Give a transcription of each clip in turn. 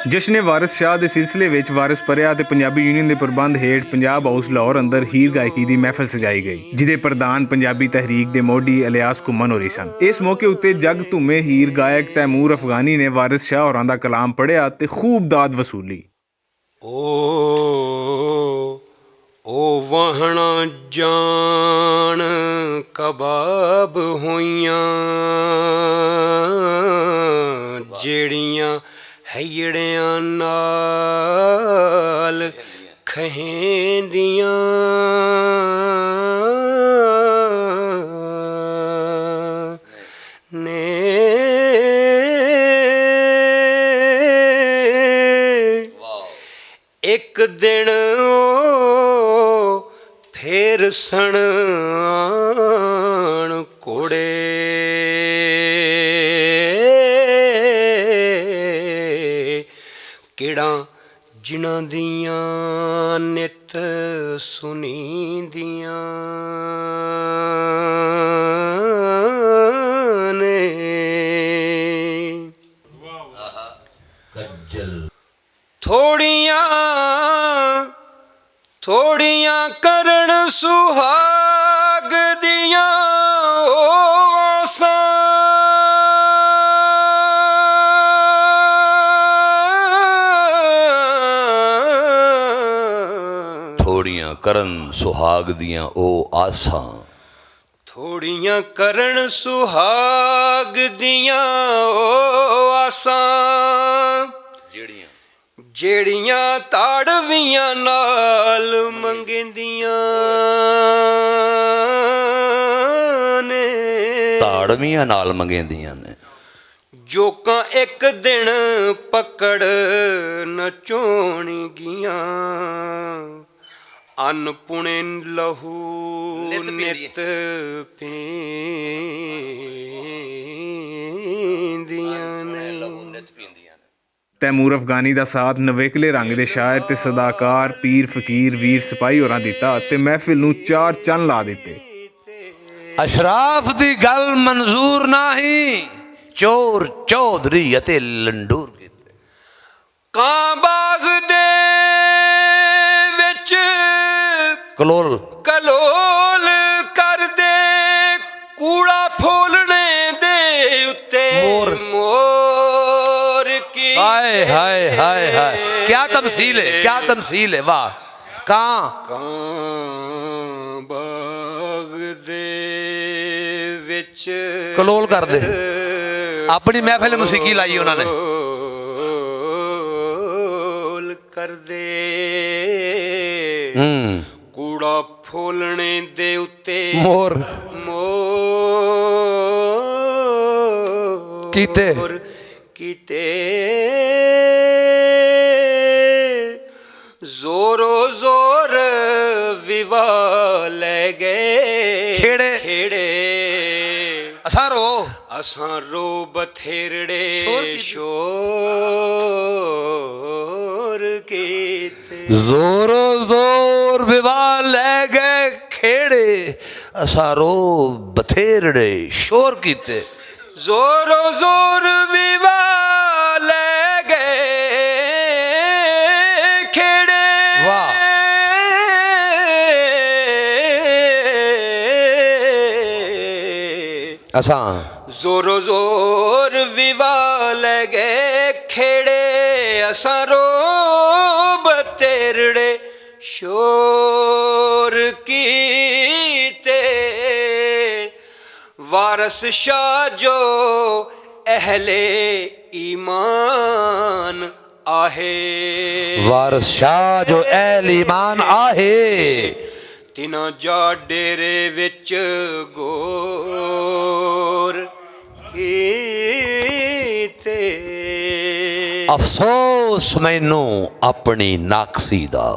जश्न वारिस शाह के सिलसिले में वारिस परिया ते पंजाबी यूनियन के प्रबंध हेठ पंजाब हाउस लाहौर अंदर हीर गायकी की महफिल सजाई गई, जिदे प्रधान पंजाबी तहरीक के मोढी इलियास घुम्मन होरी सन। इस मौके उत्ते जग धूमे हीर गायक तैमूर अफगानी ने वारिस शाह होरां दा कलाम पढ़िया ते खूब दाद वसूली। ओ वहना जान कबाब होइयां जेड़ियां हैड़ियां नाल खहेंदियां ने एक दिन फेर सन कोड़े किड़ा जिन्हां दियां नित सुनींदियां ने थोड़ियां करन सुहाग दियां आसां थोड़ियां करन सुहाग दियां ओ आसां थोड़ियां करन सुहाग दियां ओ आसां जेड़ियां ताड़वियां नाल मंगेंदियां ने ताड़वियां नाल मंगेंदियां ने जोकां एक दिन पकड़ नचोनी गियां अन पुणे लहू नित पींदियां ने। तैमूर अफगानी का साथ नवेकले रंग के शायर ते सदाकार पीर फकीर वीर सिपाही होरां दिता ते महफिल नूं चार चंन ला दिते। अशराफ दी गल मंजूर नाही चोर चौधरी अते लंडूर कीते कां बाग दे विच कलोल कर दे कूड़ा फोलने दे उत्ते मोर की हाय हाय हाय हाय क्या तमसील है वाह। कां बाग दे विच कलोल कर दे अपनी महफिल मौसीकी लाई उन्होंने कर दे कूड़ा फोलने दे उत्ते मोर कीते जोरो जोर विवाह ले गए खेड़े असां रो बथेरड़े शोर कीते जोरो जोर विवाह ले गए खेड़े असां रो बथेरड़े शोर कीते जोरो जोर विवाह ले गए खेड़े वाह असां जोरो जोर विवाह ले गए खेड़े असां रो बतेरड़े शोर कीते वारस शाह जो अहले ईमान आहे वारस शाह जो अहले ईमान आहे तिना जा डेरे विच गोर कीते अफसोस मैनू अपनी नाकसी दा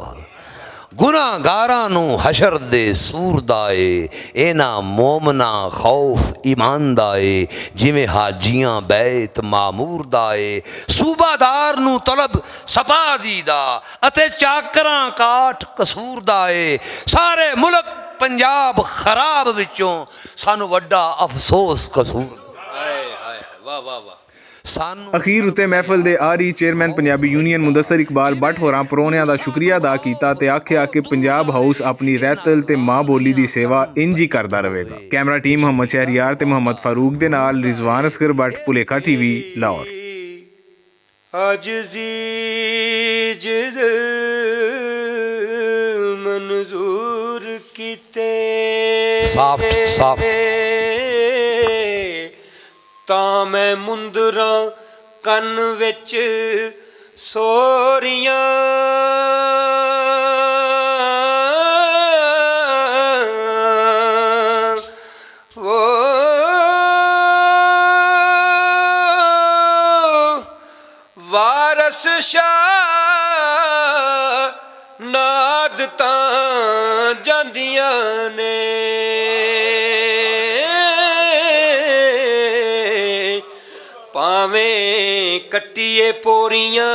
गुनाहगारां नूं हशर दे सूर दा ए एना मोमना खौफ ईमान दा ए जिवें हाजियां बैत मामूर दा ए सूबादार नूं तलब सपा दी दा अते चाकरां काठ कसूर दा ए सारे मुल्क पंजाब खराब विचों सानू वड्डा अफसोस कसूर। हाय हाय वाह वाह वाह। ਸਾਨੂੰ ਅਖੀਰ ਉੱਤੇ ਮਹਿਫਲ ਦੇ ਆਰੀ ਚੇਅਰਮੈਨ ਪੰਜਾਬੀ ਯੂਨੀਅਨ ਮੁਦੱਸਰ ਇਕਬਾਲ ਬੱਟ ਹੋਰਾਂ ਪਰੋਹਣਿਆਂ ਦਾ ਸ਼ੁਕਰੀਆ ਅਦਾ ਕੀਤਾ ਤੇ ਆਖਿਆ ਕਿ ਪੰਜਾਬ ਹਾਊਸ ਆਪਣੀ ਰਹਿਤਲ ਤੇ ਮਾਂ ਬੋਲੀ ਦੀ ਸੇਵਾ ਇੰਜ ਹੀ ਕਰਦਾ ਰਹੇਗਾ। ਕੈਮਰਾ ਟੀਮ ਮੁਹੰਮਦ ਸ਼ਹਿਰਯਾਰ ਤੇ ਮੁਹੰਮਦ ਫਾਰੂਕ ਦੇ ਨਾਲ ਰਿਜ਼ਵਾਨ ਅਸਗਰ ਬੱਟ, ਭੁਲੇਖਾ ਟੀਵੀ, ਲਾਹੌਰ। ਅਜਜ਼ੀ ਜਿਦ ਮਨਜ਼ੂਰ ਕੀਤੇ ਸਾਫਟ ਤਾਂ ਮੈਂ ਮੁੰਦਰਾਂ ਕੰਨ ਵਿੱਚ ਸੋਰੀਆਂ ਵਾਰਸ ਸ਼ਾਹ ਨਾਦ ਤਾਂ ਜਾਂਦੀਆਂ ਨੇ ਭਾਵੇਂ ਕੱਟੀਏ ਪੋਰੀਆਂ